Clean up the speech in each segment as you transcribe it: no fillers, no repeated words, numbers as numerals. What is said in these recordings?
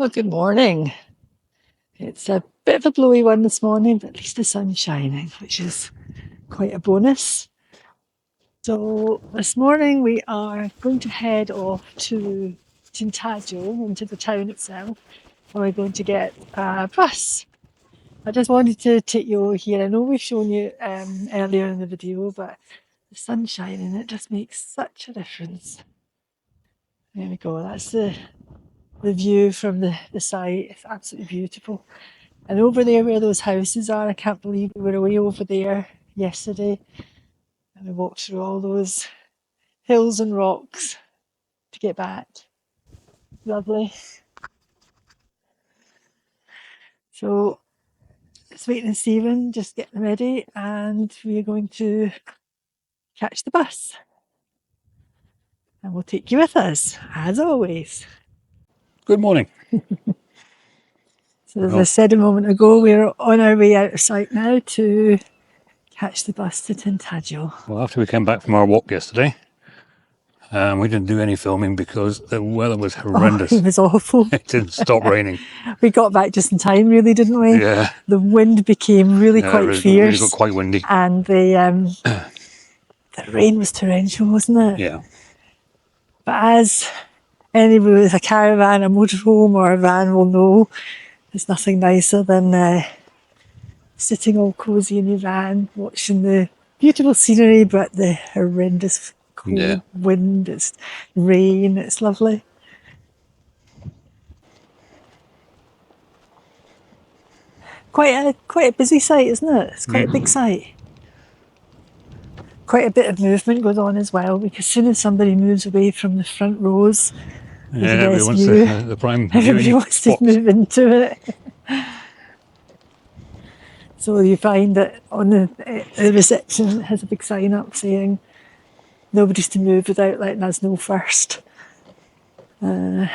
Well, good morning. It's a bit of a blowy one this morning, but at least the sun's shining, which is quite a bonus. So this morning we are going to head off to Tintagel, into the town itself, and we're going to get a bus. I just wanted to take you over here. I know we've shown you earlier in the video, but the sun's shining, it just makes such a difference. There we go, that's the view from the site. It's absolutely beautiful. And over there where those houses are, I can't believe we were away over there yesterday and we walked through all those hills and rocks to get back. Lovely. So it's waiting and Stephen, just getting ready, and we're going to catch the bus. And we'll take you with us, as always. Good morning. So as I said a moment ago, we're on our way out of sight now to catch the bus to Tintagel. Well, after we came back from our walk yesterday, we didn't do any filming because the weather was horrendous. Oh, it was awful. It didn't stop raining. We got back just in time, really, didn't we? Yeah. The wind became really quite it fierce. got quite windy. And the rain was torrential, wasn't it? Yeah. But as anybody with a caravan, a motorhome or a van will know, there's nothing nicer than sitting all cosy in your van, watching the beautiful scenery, but the horrendous cold wind, it's rain, it's lovely. Quite a busy site, isn't it? It's quite a big site. Quite a bit of movement goes on as well, because as soon as somebody moves away from the front rows, Everybody wants the prime everybody wants to move into it. So you find that on the reception it has a big sign up saying nobody's to move without letting us know first. We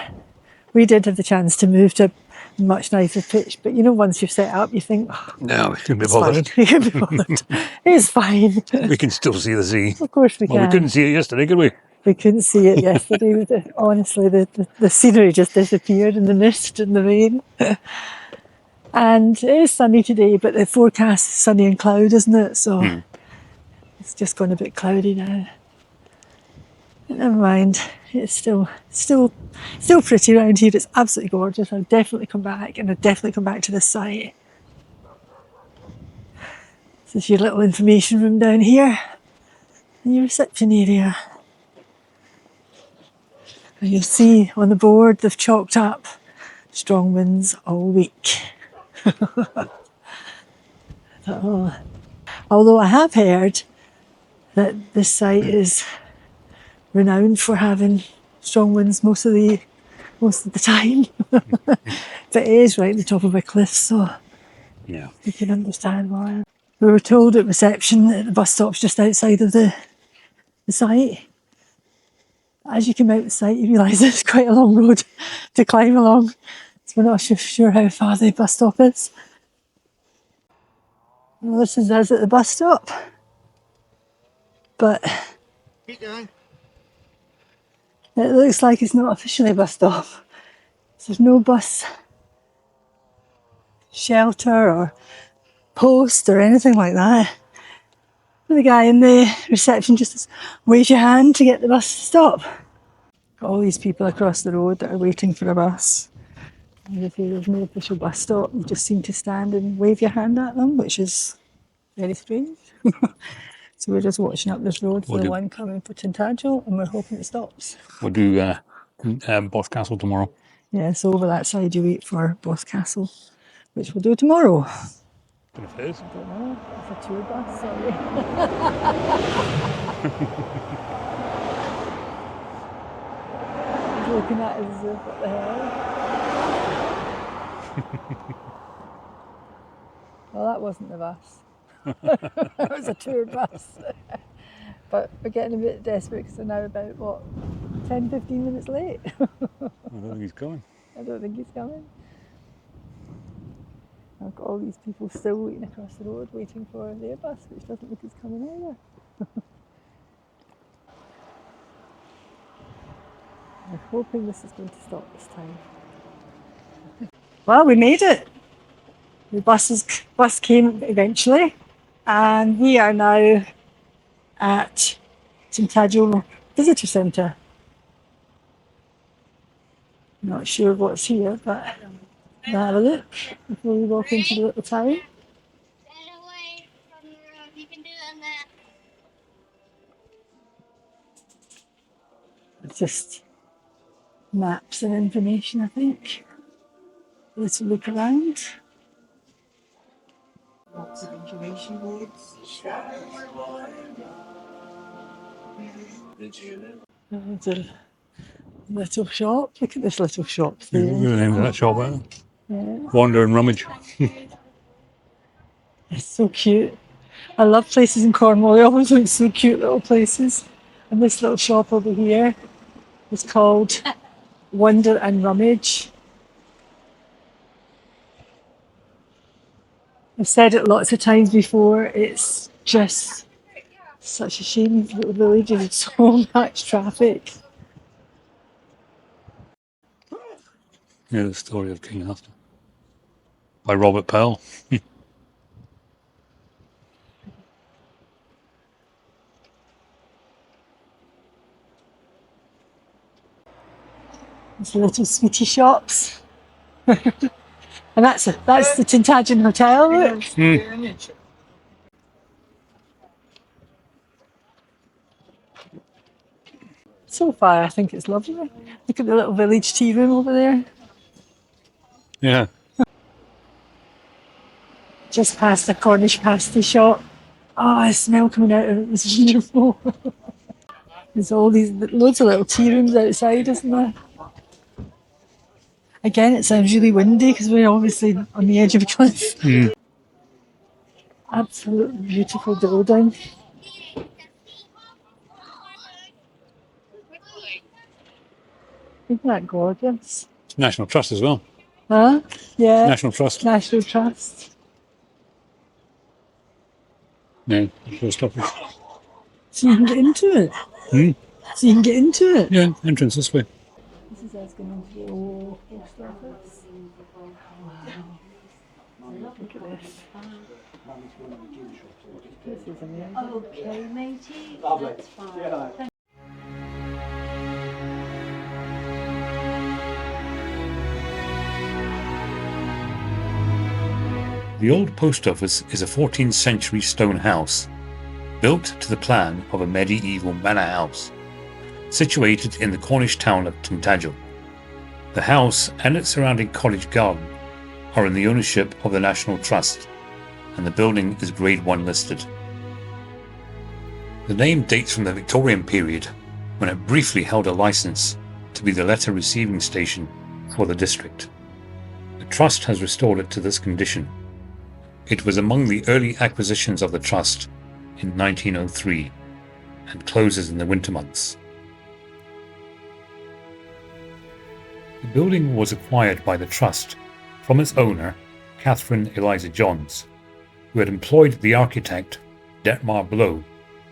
did have the chance to move to a much nicer pitch, but you know, once you've set up, you think, oh, no, we shouldn't be it's bothered. fine. We can be bothered. It's fine. We can still see the sea. Of course we can. Well, we couldn't see it yesterday, could we? We couldn't see it yesterday. Honestly, the scenery just disappeared in the mist and the rain. And it is sunny today, but the forecast is sunny and cloud, isn't it? So it's just gone a bit cloudy now. But never mind. It's still pretty around here. It's absolutely gorgeous. I'll definitely come back, and I'll definitely come back to this site. This is your little information room down here, and your reception area. And you'll see on the board they've chalked up strong winds all week. Although I have heard that this site is renowned for having strong winds most of the time. But it is right at the top of a cliff, so Yeah. you can understand why. We were told at reception that the bus stop's just outside of the site. As you come out the site, you realise it's quite a long road to climb along. So we're not sure how far the bus stop is. Well, this is us at the bus stop. But Keep going. it looks like it's not officially a bus stop. So there's no bus shelter or post or anything like that. The guy in the reception just says, wave your hand to get the bus to stop. Got all these people across the road that are waiting for a bus. And if there's no official bus stop, you just seem to stand and wave your hand at them, which is very strange. So we're just watching up this road for the one coming for Tintagel, and we're hoping it stops. We'll do Boss Castle tomorrow. Yeah, so over that side you wait for Boss Castle, which we'll do tomorrow. But if it is. I don't know, it's a tour bus, sorry. He's looking at us as if, what the hell? Well, that wasn't the bus. That was a tour bus. But we're getting a bit desperate because we're now about, what, 10, 15 minutes late? I don't think he's coming. I don't think he's coming. I've got all these people still waiting across the road, waiting for their bus, which doesn't look it's coming either. I'm hoping this is going to stop this time. Well, we made it. The bus came eventually, and we are now at Tintagel Visitor Centre. Not sure what's here, but we'll have a look before we walk into the little town. It's just maps and information, I think. Let's look around. Lots of information boards. There's a little shop. Look at this little shop Yeah, there. the name of that shop there. Yeah. Wander and Rummage. It's so cute. I love places in Cornwall. They always look so cute, little places. And this little shop over here is called Wonder and Rummage. I've said it lots of times before. It's just such a shame these little villages with so much traffic. Yeah, the story of King Arthur by Robert Pell. There's little sweetie shops. And that's the Tintagel Hotel. Look. So far, I think it's lovely. Look at the little village tea room over there. Yeah. Just past the Cornish pasty shop. Oh, the smell coming out of it was wonderful. There's all these loads of little tea rooms outside, isn't there? Again, it sounds really windy because we're obviously on the edge of a cliff. Absolutely beautiful building. Isn't that gorgeous? National Trust as well. Huh? Yeah. National Trust. National Trust. No, post office. So you can get into it. So you can get into it. Yeah, entrance this way. This is us going into the old post office. Wow. Look at this. This is amazing. Okay, matey. That's fine. The old post office is a 14th century stone house, built to the plan of a medieval manor house, situated in the Cornish town of Tintagel. The house and its surrounding college garden are in the ownership of the National Trust, and the building is Grade 1 listed. The name dates from the Victorian period, when it briefly held a license to be the letter receiving station for the district. The Trust has restored it to this condition. It was among the early acquisitions of the Trust in 1903 and closes in the winter months. The building was acquired by the Trust from its owner, Catherine Eliza Johns, who had employed the architect Detmar Blow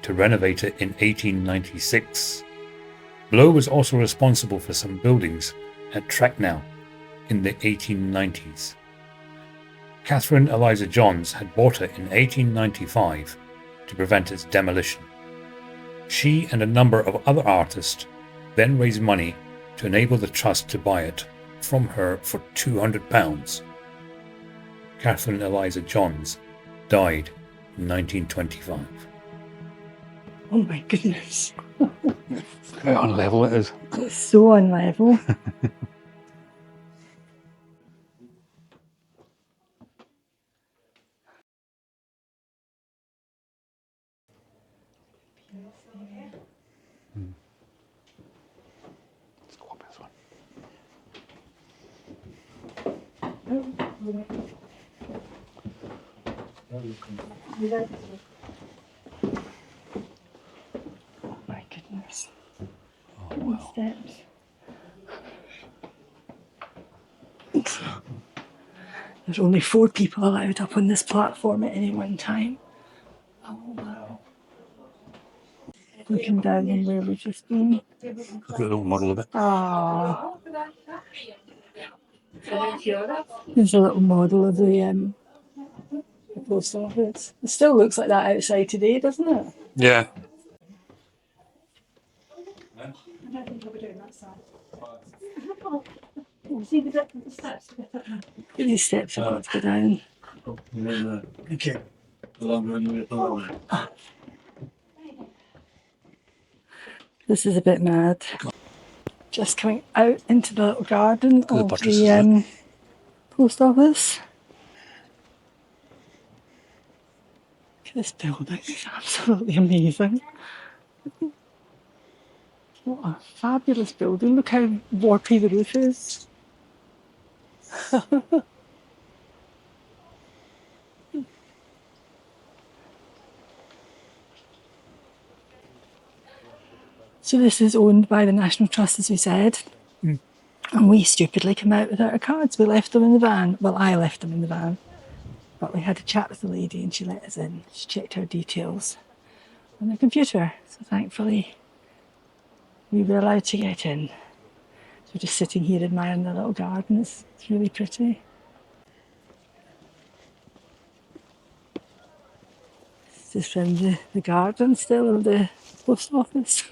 to renovate it in 1896. Blow was also responsible for some buildings at Trecknow in the 1890s. Catherine Eliza Johns had bought it in 1895 to prevent its demolition. She and a number of other artists then raised money to enable the Trust to buy it from her for £200. Catherine Eliza Johns died in 1925. Oh my goodness. How unlevel it is. It's so unlevel. Let's go up this one. Oh my goodness. Oh, wow. Steps. There's only 4 people allowed up on this platform at any one time. Oh wow. Looking down on where we've just been. Look at the little model of it. Ah. There's a little model of the post office. It still looks like that outside today, doesn't it? Yeah. I don't think I'll be doing that side. See the steps? These steps I've got to go down. Okay. This is a bit mad. Just coming out into the little garden of buttresses, the post office. Look at this building, it's absolutely amazing. What a fabulous building. Look how warpy the roof is. So this is owned by the National Trust, as we said. And we stupidly come out without our cards. We left them in the van. Well, I left them in the van. But we had a chat with the lady and she let us in. She checked our details on the computer. So thankfully, we were allowed to get in. So we're just sitting here admiring the little garden. It's really pretty. This is from the garden still of the post office.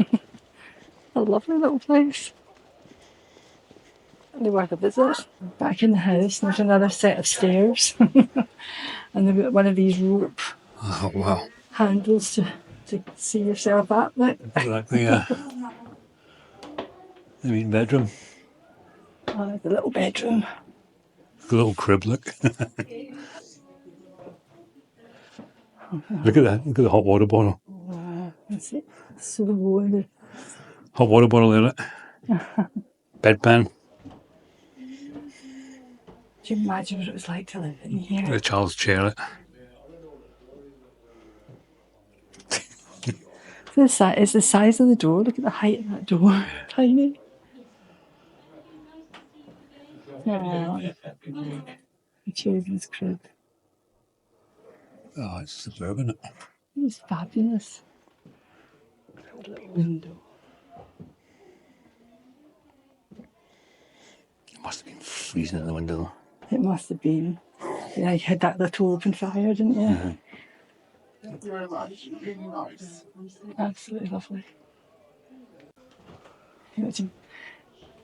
A lovely little place. Really worth a visit. Back in the house, there's another set of stairs. And they've got one of these rope handles to see yourself up. Look. Like the main bedroom. Oh, the little bedroom. The little crib, look. Look at that. Look at the hot water bottle. That's it. So warm. Hot water bottle in it. Bedpan. Do you imagine what it was like to live in here? The child's chair. This is the size of the door. Look at the height of that door. Tiny. The children's crib. Oh, it's superb, isn't it? It's fabulous. A little window. It must have been freezing in the window. It must have been. Yeah, you had that little open fire, didn't you? Mm-hmm. Thank you very much. Really nice. Absolutely lovely. You know, to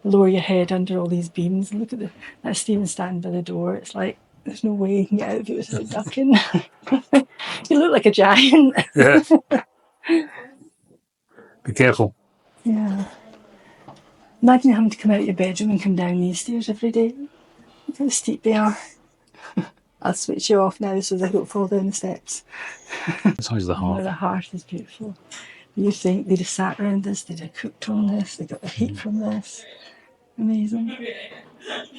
lower your head under all these beams and look at that Stephen standing by the door. It's like there's no way you can get out of it without ducking. You look like a giant. Yeah. Be careful. Yeah. Imagine having to come out of your bedroom and come down these stairs every day. Look how steep they are. I'll switch you off now so they don't fall down the steps. The size of the Oh, heart. the hearth is beautiful. You think they just sat around this, they just cooked on this, they got the heat from this. Amazing.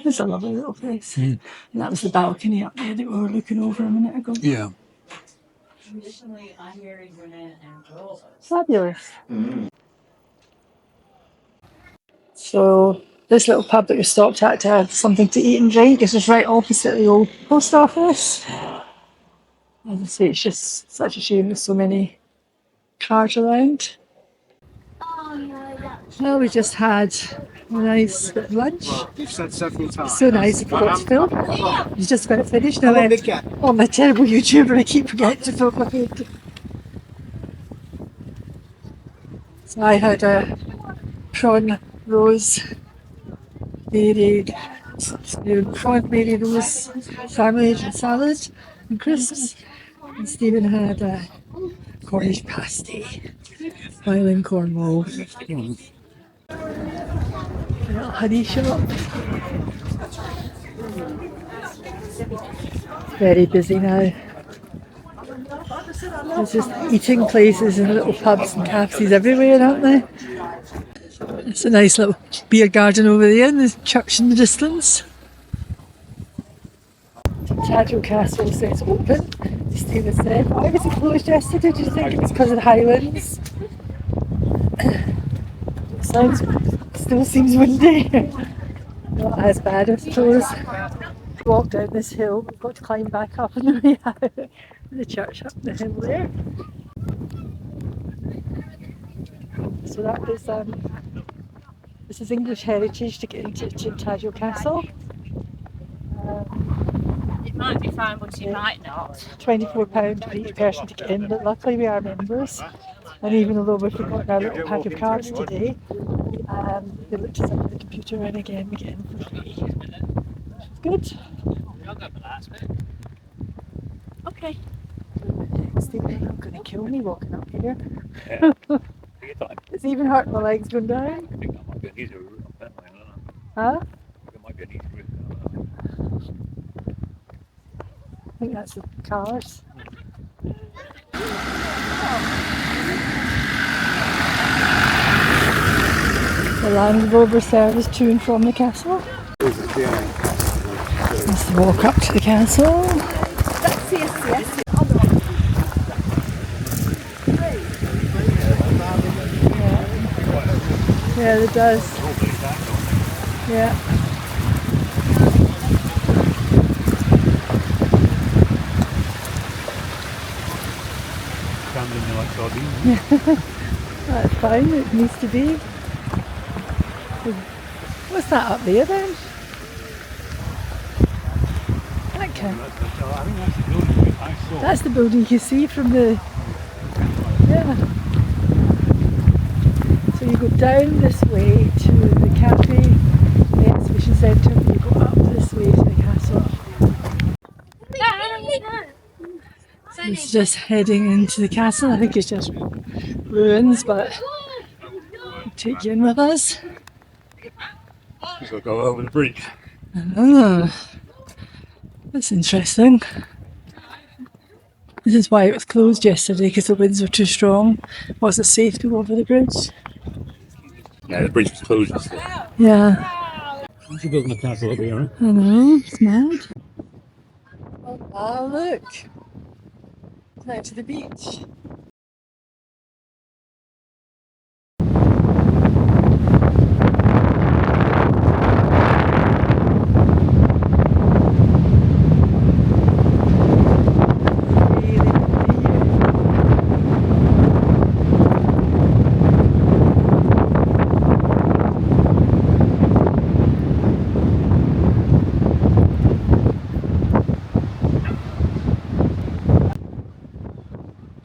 It's a lovely little place. And that was the balcony up there that we were looking over a minute ago. Yeah. Fabulous. So this little pub that we stopped at to have something to eat and drink is just right opposite the old post office. As I say, it's just such a shame there's so many cars around. Well, we just had a nice bit of lunch. You've said several times. So nice, I forgot to film. It's just about finished now. I'm a terrible YouTuber, I keep forgetting to film my food. So I had a prawn rose prawn mary rose sandwich and salad and crisps. And Stephen had a Cornish pasty while in Cornwall. A little honey shop. Very busy now. There's just eating places and little pubs and cafes everywhere, aren't there? It's a nice little beer garden over there and there's a church in the distance. Tintagel Castle says open. Stephen said, why was it closed yesterday? Do you think it was because of the Highlands? Still seems windy. Not as bad, I suppose. Walk down this hill, we've got to climb back up on the way out. The church up the hill there. So that was this is English heritage to get into Tintagel Castle. might be fine, but you might not. £24 for each person to get in, but luckily we are members. And even although we've forgotten our little pack of cards today, they looked us up on the computer and again we get in for free. It's good. Okay. Stephen, I'm going to kill me walking up here. Yeah. Take your time. It's even hurting my legs going down. I think that might be an easier route on that line, I don't know. Huh? It might be an easier route. I don't know. I think that's the cars. The Land Rover service to and from the castle. Let's walk up to the castle. Yeah, it does. Yeah. That's fine, it needs to be. What's that up there then? That can. I think that's the building I saw. That's the building you see from the. Yeah. So you go down this way to the cafe, the exhibition centre, and you go up this way to the castle. It's just heading into the castle. I think it's just ruins, but we'll take you in with us. We'll go over the bridge. Oh, that's interesting. This is why it was closed yesterday, because the winds were too strong. Was it safe to go over the bridge? Yeah, the bridge was closed yesterday. Yeah. What's the building a castle up here? I know, it's mad. Oh, look. Out to the beach.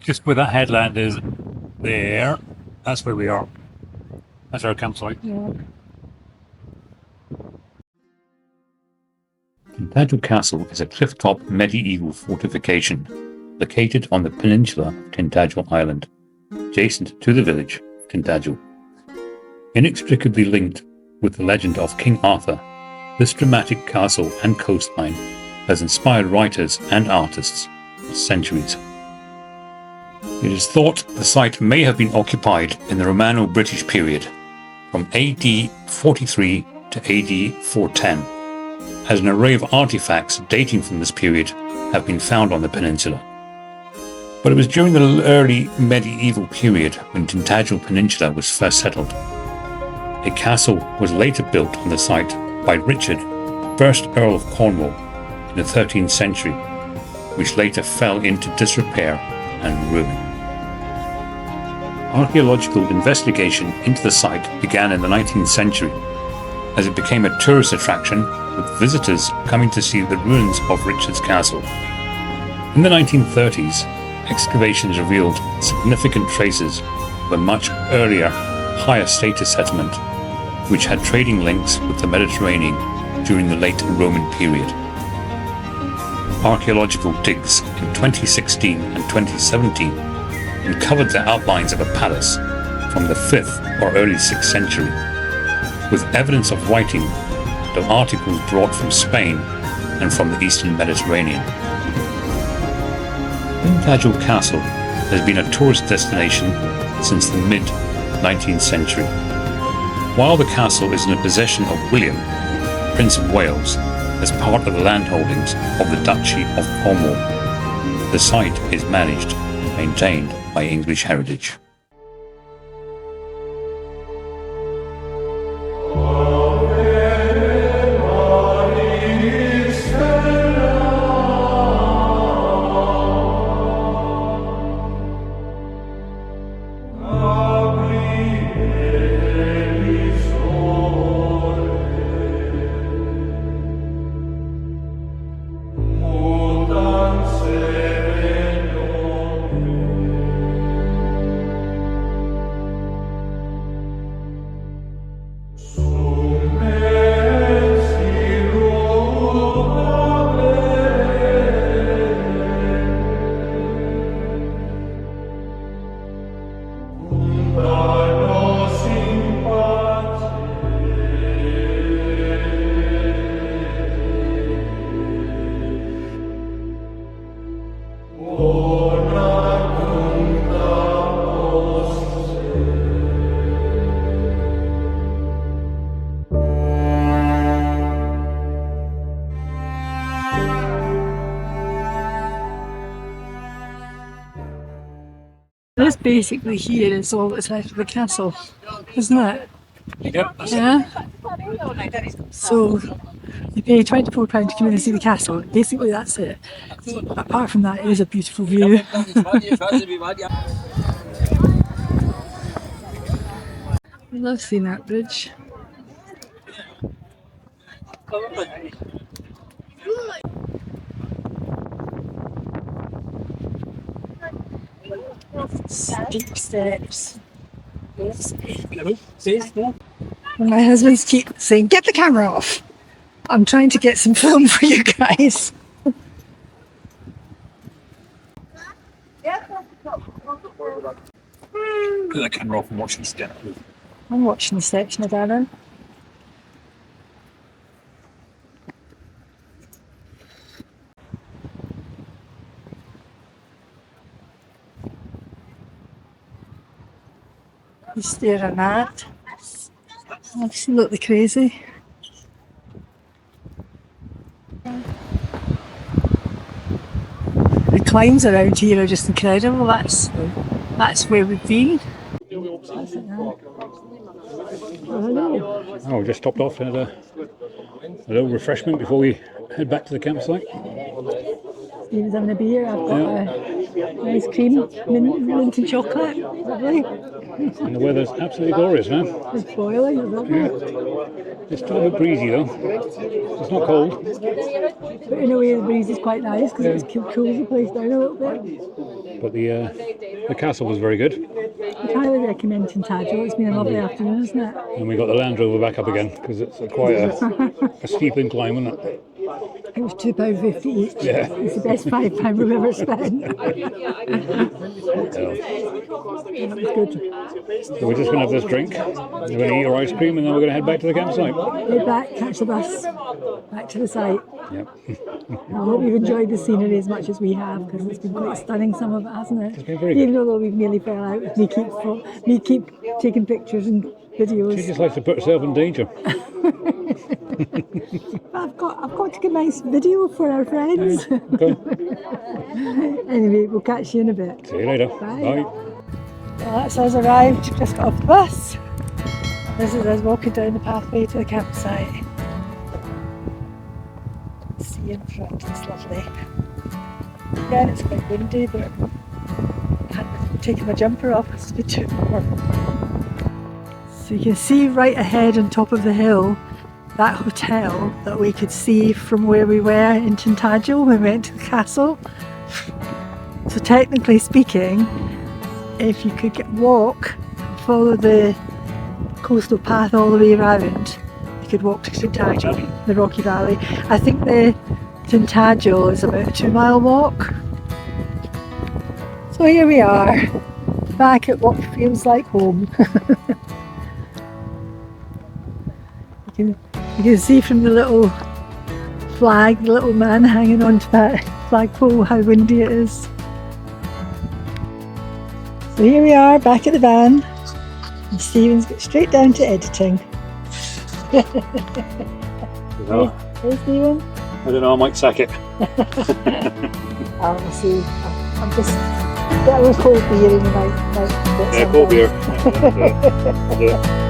Just where that headland is there, that's where we are. That's our campsite. Yeah. Tintagel Castle is a cliff-top medieval fortification located on the peninsula of Tintagel Island, adjacent to the village of Tintagel. Inextricably linked with the legend of King Arthur, this dramatic castle and coastline has inspired writers and artists for centuries. It is thought the site may have been occupied in the Romano-British period from AD 43 to AD 410, as an array of artifacts dating from this period have been found on the peninsula. But it was during the early medieval period when Tintagel Peninsula was first settled. A castle was later built on the site by Richard, 1st Earl of Cornwall, in the 13th century, which later fell into disrepair and ruin. Archaeological investigation into the site began in the 19th century, as it became a tourist attraction with visitors coming to see the ruins of Richard's castle. In the 1930s, excavations revealed significant traces of a much earlier, higher status settlement, which had trading links with the Mediterranean during the late Roman period. Archaeological digs in 2016 and 2017 uncovered the outlines of a palace from the 5th or early 6th century, with evidence of writing and of articles brought from Spain and from the eastern Mediterranean. Tintagel Castle has been a tourist destination since the mid-19th century. While the castle is in the possession of William, Prince of Wales, as part of the landholdings of the Duchy of Cornwall, the site is managed and maintained by English Heritage. Oh This basically here is all that's left of the castle, isn't it? Yep. Yeah. So you pay £24 to come in and see the castle. Basically, that's it. Apart from that, it is a beautiful view. I love seeing that bridge. Steep steps. My husband's keep saying, "Get the camera off." I'm trying to get some film for you guys. Put the camera off and watch the step. I'm watching the steps, my darling. You staring at. Absolutely crazy. The climbs around here are just incredible. That's where we've been. Oh, we just stopped off and had a little refreshment before we head back to the campsite. Steve's having a beer. I've got a ice cream, mint and chocolate. Lovely. And the weather's absolutely glorious now. It's boiling, isn't it? It's still a bit breezy though. It's not cold. But in a way, the breeze is quite nice because it cools the place down a little bit. But the castle was very good. I highly recommend Tintagel. It's been a lovely afternoon, isn't it? And we got the Land Rover back up again because it's quite a steep incline, wasn't it? It was £2.50 each. Yeah. It's the best £5 we've ever spent. It was good. So we're just going to have this drink, we're going to eat our ice cream, and then we're going to head back to the campsite. Head back, catch the bus, back to the site. Yep. I hope you've enjoyed the scenery as much as we have, because it's been quite stunning, some of it, hasn't it? It's been very good. Even though we've nearly fell out with me keep taking pictures and videos. She just likes to put herself in danger. I've got to get a nice video for our friends. Okay. Anyway, we'll catch you in a bit. See you later. Bye. Well, that's us arrived. We've just got off the bus. This is us walking down the pathway to the campsite. See in front, it's lovely. Again, it's quite windy, but I hadn't taken my jumper off, it's a bit too warm. So you can see right ahead on top of the hill that hotel that we could see from where we were in Tintagel when we went to the castle. So technically speaking, if you could follow the coastal path all the way around, you could walk to Tintagel, the Rocky Valley. I think the Tintagel is about a 2-mile walk. So here we are, back at what feels like home. You can see from the little flag, the little man hanging onto that flagpole, how windy it is. So here we are, back at the van, and Stephen's got straight down to editing. Hey Stephen? I don't know, I might sack it. I'll see. I'm just getting a cold beer in my Yeah, cold beer. I'll do it.